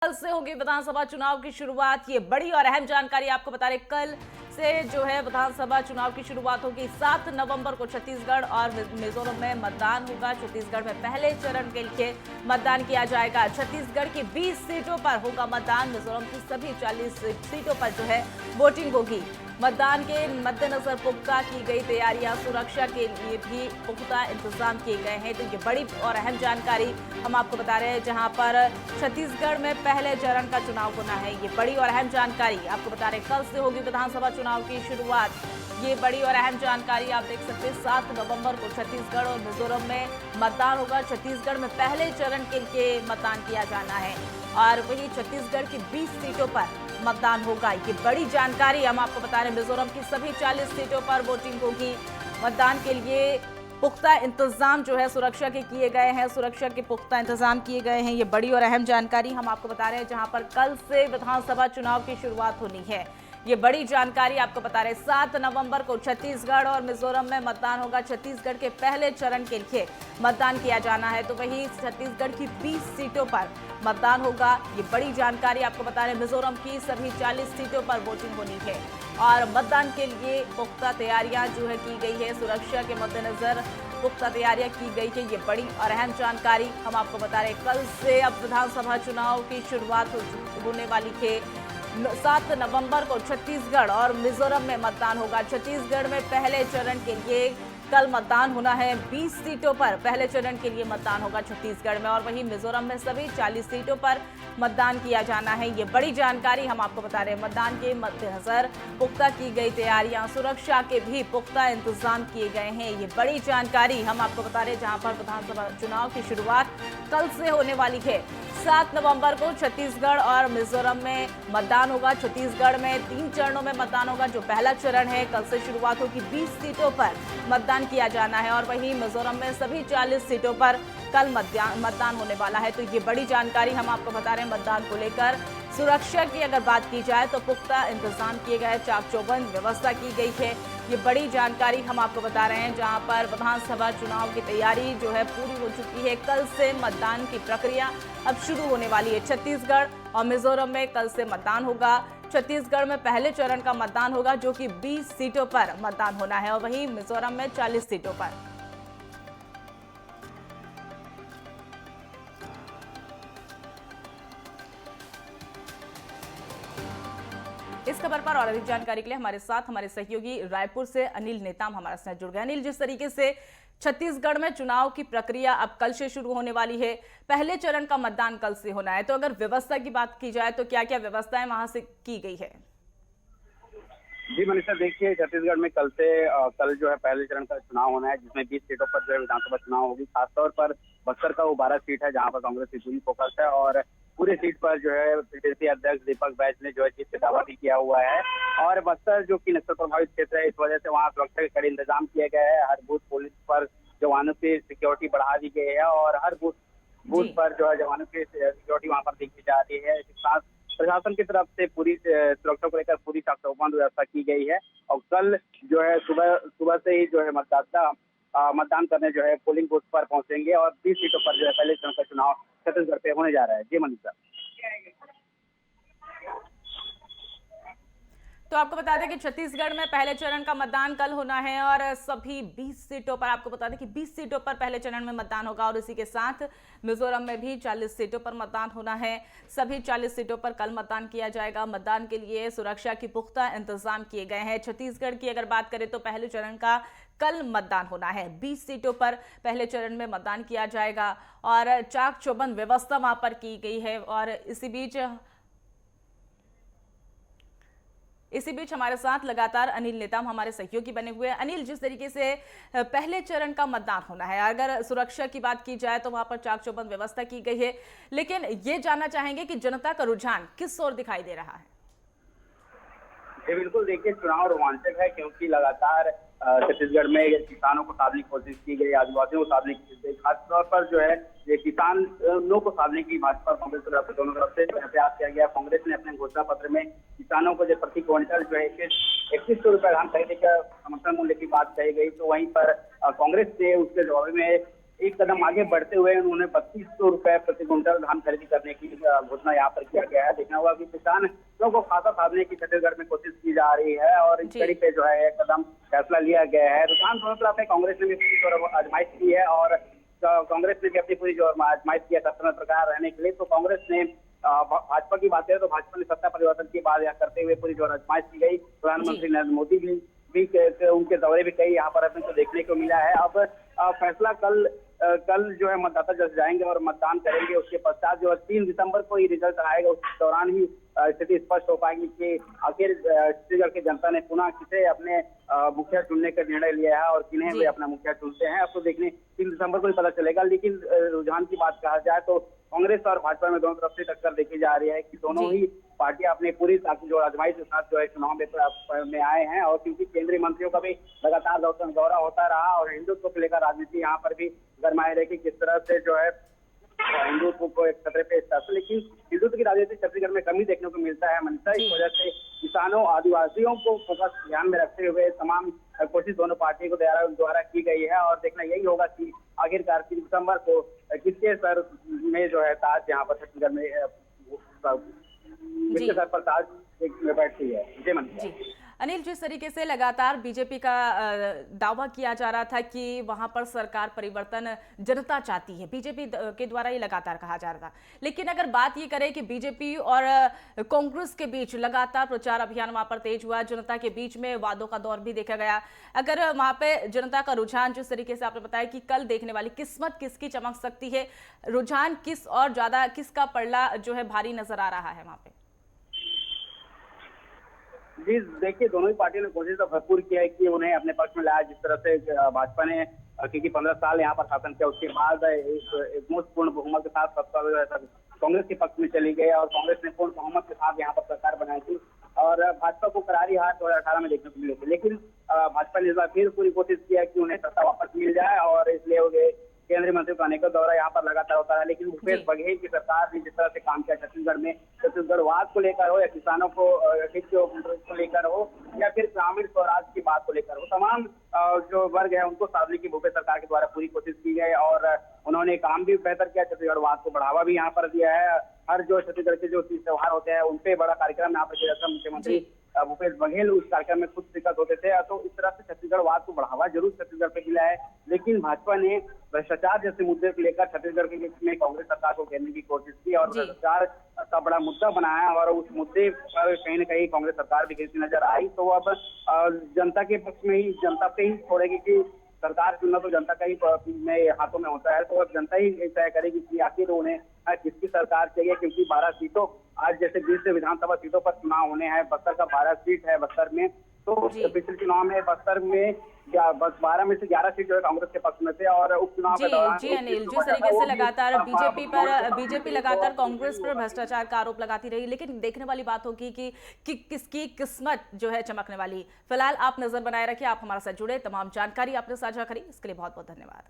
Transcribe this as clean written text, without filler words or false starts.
कल से होगी विधानसभा चुनाव की शुरुआत। ये बड़ी और अहम जानकारी आपको बता रहे, कल से जो है विधानसभा चुनाव की शुरुआत होगी। 7 नवंबर को छत्तीसगढ़ और मिजोरम में मतदान होगा। छत्तीसगढ़ में पहले चरण के लिए मतदान किया जाएगा। छत्तीसगढ़ की 20 सीटों पर होगा मतदान। मिजोरम की सभी 40 सीटों पर जो है वोटिंग होगी। मतदान के मद्देनजर पुख्ता की गई तैयारियां, सुरक्षा के लिए भी पुख्ता इंतजाम किए गए हैं। तो ये बड़ी और अहम जानकारी हम आपको बता रहे हैं, जहां पर छत्तीसगढ़ में पहले चरण का चुनाव होना है। ये बड़ी और अहम जानकारी आपको बता रहे हैं, कल से होगी विधानसभा चुनाव की शुरुआत। ये बड़ी और अहम जानकारी आप देख सकते हैं। 7 नवंबर को छत्तीसगढ़ और मिजोरम में मतदान होगा। छत्तीसगढ़ में पहले चरण के लिए मतदान किया जाना है और वहीं छत्तीसगढ़ की 20 सीटों पर मतदान होगा। ये बड़ी जानकारी हम आपको बता रहे हैं। मिजोरम की सभी 40 सीटों पर वोटिंग होगी। मतदान के लिए पुख्ता इंतजाम जो है सुरक्षा के किए गए हैं। सुरक्षा के पुख्ता इंतजाम किए गए हैं। ये बड़ी और अहम जानकारी हम आपको बता रहे हैं, जहां पर कल से विधानसभा चुनाव की शुरुआत होनी है। ये बड़ी जानकारी आपको बता रहे हैं। 7 नवंबर को छत्तीसगढ़ और मिजोरम में मतदान होगा। छत्तीसगढ़ के पहले चरण के लिए मतदान किया जाना है, तो वहीं छत्तीसगढ़ की 20 सीटों पर मतदान होगा। ये बड़ी जानकारी आपको बता रहे हैं। मिजोरम की सभी 40 सीटों पर वोटिंग होनी है और मतदान के लिए पुख्ता तैयारियां जो है की गई है। सुरक्षा के मद्देनजर पुख्ता तैयारियां की गई है। ये बड़ी और अहम जानकारी हम आपको बता रहे हैं। कल से अब विधानसभा चुनाव की शुरुआत होने वाली है। 7 नवंबर को छत्तीसगढ़ और मिजोरम में मतदान होगा। छत्तीसगढ़ में पहले चरण के लिए कल मतदान होना है। 20 सीटों पर पहले चरण के लिए मतदान होगा छत्तीसगढ़ में और वहीं मिजोरम में सभी 40 सीटों पर मतदान किया जाना है। ये बड़ी जानकारी हम आपको बता रहे हैं। मतदान के मद्देनजर पुख्ता की गई तैयारियां, सुरक्षा के भी पुख्ता इंतजाम किए गए हैं। ये बड़ी जानकारी हम आपको बता रहे हैं, जहां पर विधानसभा चुनाव की शुरुआत कल से होने वाली है। 7 नवंबर को छत्तीसगढ़ और मिजोरम में मतदान होगा। छत्तीसगढ़ में 3 चरणों में मतदान होगा। जो पहला चरण है कल से शुरुआत होगी। 20 सीटों पर मतदान किया जाना है और वहीं मिजोरम में सभी 40 सीटों पर कल मतदान होने वाला है। तो ये बड़ी जानकारी हम आपको बता रहे हैं। मतदान को लेकर सुरक्षा की अगर बात की जाए तो पुख्ता इंतजाम किए गए, चाक चौबंद व्यवस्था की गई है। ये बड़ी जानकारी हम आपको बता रहे हैं, जहां पर विधानसभा चुनाव की तैयारी जो है पूरी हो चुकी है। कल से मतदान की प्रक्रिया अब शुरू होने वाली है। छत्तीसगढ़ और मिजोरम में कल से मतदान होगा। छत्तीसगढ़ में पहले चरण का मतदान होगा, जो कि 20 सीटों पर मतदान होना है और वहीं मिजोरम में 40 सीटों पर। इस खबर पर और अधिक जानकारी के लिए हमारे साथ हमारे सहयोगी रायपुर से अनिल नेताम हमारे साथ जुड़ गए। अनिल, जिस तरीके से छत्तीसगढ़ में चुनाव की प्रक्रिया अब कल से शुरू होने वाली है, पहले चरण का मतदान कल से होना है, तो अगर व्यवस्था की बात की जाए तो क्या क्या व्यवस्थाएं वहां से की गई है? जी मनीषा, देखिए छत्तीसगढ़ में कल जो है पहले चरण का चुनाव होना है, जिसमें 20 सीटों पर जो है विधानसभा चुनाव होगी। खासतौर पर बस्तर का वो 12 सीट है, जहां पर कांग्रेस की पूरी फोकस है और पूरे सीट पर जो है पीसीसी अध्यक्ष दीपक बैज ने जो है जीत का दावा भी किया हुआ है। और बस्तर जो कि नक्सल प्रभावित क्षेत्र है, इस वजह से वहाँ सुरक्षा के कड़े इंतजाम किए गए हैं। हर बूथ पुलिस पर जवानों की सिक्योरिटी बढ़ा दी गई है और हर बूथ पर जो है जवानों की सिक्योरिटी वहाँ पर देखी जा रही है। इसके साथ प्रशासन की तरफ से पूरी सुरक्षा को लेकर पूरी चाक चौबंद व्यवस्था की गई है और कल जो है सुबह से ही जो है मतदाता मतदान करने जो है पोलिंग बूथ पर पहुंचेंगे और 20 सीटों पर जो है पहले चरण का चुनाव छत्तीसगढ़ पे होने जा रहा है। जी मनीषा। तो आपको बता दें कि छत्तीसगढ़ में पहले चरण का मतदान कल होना है और सभी 20 सीटों पर, आपको बता दें कि 20 सीटों पर पहले चरण में मतदान होगा और इसी के साथ मिजोरम में भी 40 सीटों पर मतदान होना है। सभी 40 सीटों पर कल मतदान किया जाएगा। मतदान के लिए सुरक्षा की पुख्ता इंतजाम किए गए हैं। छत्तीसगढ़ की अगर बात करें तो पहले चरण का कल मतदान होना है। 20 सीटों पर पहले चरण में मतदान किया जाएगा और चाक चौबंद व्यवस्था वहां पर की गई है। और इसी बीच हमारे साथ लगातार अनिल नेताम हमारे सहयोगी बने हुए हैं। अनिल, जिस तरीके से पहले चरण का मतदान होना है, अगर सुरक्षा की बात की जाए तो वहां पर चाक चौबंद व्यवस्था की गई है, लेकिन ये जानना चाहेंगे कि जनता का रुझान किस ओर दिखाई दे रहा है? जी बिल्कुल, देखिए चुनाव रोमांचक है क्योंकि लगातार छत्तीसगढ़ में किसानों को साधने की कोशिश की गई, आदिवासियों को साधने की कोशिश गई। खासतौर पर जो है ये किसानों को साधने की भाजपा कांग्रेस की तरफ से दोनों तरफ से प्रयास किया गया। कांग्रेस ने अपने घोषणा पत्र में किसानों को जो प्रति क्विंटल जो है 2100 रुपये धान खरीदने का समर्थन मूल्य की बात कही गई, तो वहीं पर कांग्रेस ने उसके जवाब में एक कदम आगे बढ़ते हुए उन्होंने 3200 रुपए प्रति क्विंटल धान खरीदी करने की घोषणा यहाँ पर किया गया है। देखना होगा कि किसानों को खाता साधने की छत्तीसगढ़ में कोशिश की जा रही है और इस कड़ी पे जो है एक कदम फैसला लिया गया है। रुझान दोनों तरफ है, कांग्रेस ने भी पूरी जोर आजमाइश की है और कांग्रेस ने भी अपनी पूरी जोर आजमाइश किया सत्ता प्रकार रहने के लिए। तो कांग्रेस ने भाजपा की बात करें तो भाजपा ने सत्ता परिवर्तन की बात यह करते हुए पूरी जोर आजमाइश की गई। प्रधानमंत्री नरेंद्र मोदी भी उनके दौरे भी कई यहाँ पर अपने को देखने को मिला है। अब फैसला कल जो है मतदाता जब जाएंगे और मतदान करेंगे, उसके पश्चात जो है 3 दिसंबर को ही रिजल्ट आएगा। उस दौरान ही स्थिति स्पष्ट हो पाएगी कि आखिर छत्तीसगढ़ की जनता ने पुनः किसे अपने मुखिया चुनने का निर्णय लिया है और किन्हें वे अपना मुखिया चुनते हैं। अब तो देखने 3 दिसंबर को ही पता चलेगा। लेकिन रुझान की बात कहा जाए तो कांग्रेस और भाजपा में दोनों तरफ से टक्कर देखी जा रही है कि दोनों ही पार्टियां अपनी पूरी जो आजमाइश के साथ जो है चुनाव में आए हैं। और क्योंकि केंद्रीय मंत्रियों का भी लगातार दौरा होता रहा और हिंदुत्व को लेकर राजनीति यहाँ पर भी गरमाए रही कि किस तरह से जो है हिंदुत्व को एक खतरे पे स्तर, लेकिन हिंदुत्व की राजनीति छत्तीसगढ़ में कमी देखने को मिलता है मनीषा। इस वजह से किसानों आदिवासियों को फोकस ध्यान में रखते हुए तमाम कोशिश दोनों पार्टियों को द्वारा की गई है और देखना यही होगा कि आखिरकार 3 दिसंबर को किसके सर में जो है ताज यहाँ पर छत्तीसगढ़ में किसके सर पर ताज बैठती है। जय मनीषा। अनिल, जिस तरीके से लगातार बीजेपी का दावा किया जा रहा था कि वहां पर सरकार परिवर्तन जनता चाहती है, बीजेपी के द्वारा ये लगातार कहा जा रहा था, लेकिन अगर बात ये करें कि बीजेपी और कांग्रेस के बीच लगातार प्रचार अभियान वहां पर तेज हुआ, जनता के बीच में वादों का दौर भी देखा गया, अगर वहां पे जनता का रुझान जिस तरीके से आपने बताया कि कल देखने वाली किस्मत किसकी चमक सकती है, रुझान किस और ज्यादा किसका पलड़ा जो है भारी नजर आ रहा है वहां पे? जी देखिए, दोनों ही पार्टियों ने कोशिश तो भरपूर की है कि उन्हें अपने पक्ष में लाया। जिस तरह से भाजपा ने क्योंकि 15 साल यहाँ पर शासन किया, उसके बाद एक पूर्ण बहुमत के साथ सत्ता कांग्रेस के पक्ष में चली गई और कांग्रेस ने पूर्ण बहुमत के साथ यहाँ पर सरकार बनाई थी और भाजपा को करारी हार 2018 में देखने को मिली थी। लेकिन भाजपा ने इस बार फिर पूरी कोशिश किया कि उन्हें सत्ता वापस मिल जाए और इसलिए केंद्रीय मंत्रियों का अनेकों दौरा यहाँ पर लगातार होता है। लेकिन भूपेश बघेल की सरकार ने जिस तरह से काम किया छत्तीसगढ़ में, छत्तीसगढ़वाद को लेकर हो या किसानों को को लेकर हो या फिर ग्रामीण स्वराज की बात को लेकर हो, तमाम जो वर्ग है उनको साधने की भूपेश सरकार के द्वारा पूरी कोशिश की गई और उन्होंने काम भी बेहतर किया। छत्तीसगढ़वाद को बढ़ावा भी यहाँ पर दिया है। हर जो छत्तीसगढ़ के जो त्योहार होते हैं उनपे बड़ा कार्यक्रम यहाँ पर किया जाता है। मुख्यमंत्री भूपेश बघेल उस कार्यक्रम में खुद शिरकत होते थे। तो इस तरह से छत्तीसगढ़वाद को बढ़ावा जरूर छत्तीसगढ़ पे मिला है, लेकिन भाजपा ने भ्रष्टाचार जैसे मुद्दे को लेकर छत्तीसगढ़ के में कांग्रेस सरकार को घेरने की कोशिश की और भ्रष्टाचार का बड़ा मुद्दा बनाया और उस मुद्दे पर कहीं न कहीं कांग्रेस सरकार भी घेरती नजर आई। तो अब जनता के पक्ष में ही, जनता पे ही छोड़ेगी कि सरकार चुनना तो जनता का ही हाथों में होता है। तो अब जनता ही तय करेगी कि आखिर उन्हें किसकी सरकार चाहिए, क्योंकि 12 सीटों आज जैसे 20 विधानसभा सीटों पर चुनाव होने हैं। बस्तर का 12 सीट है बस्तर में, तो पिछले चुनाव में बस्तर में 12 में से 11 सीट जो है कांग्रेस के पक्ष में थे और उपचुनाव के दौरान जी अनिल, जिस तरीके से लगातार बीजेपी लगातार कांग्रेस पर भ्रष्टाचार का आरोप लगाती रही, लेकिन देखने वाली बात होगी कि किसकी किस्मत जो है चमकने वाली। फिलहाल आप नजर बनाए रखिए, आप हमारे साथ जुड़े, तमाम जानकारी आपने साझा करी, इसके लिए बहुत बहुत धन्यवाद।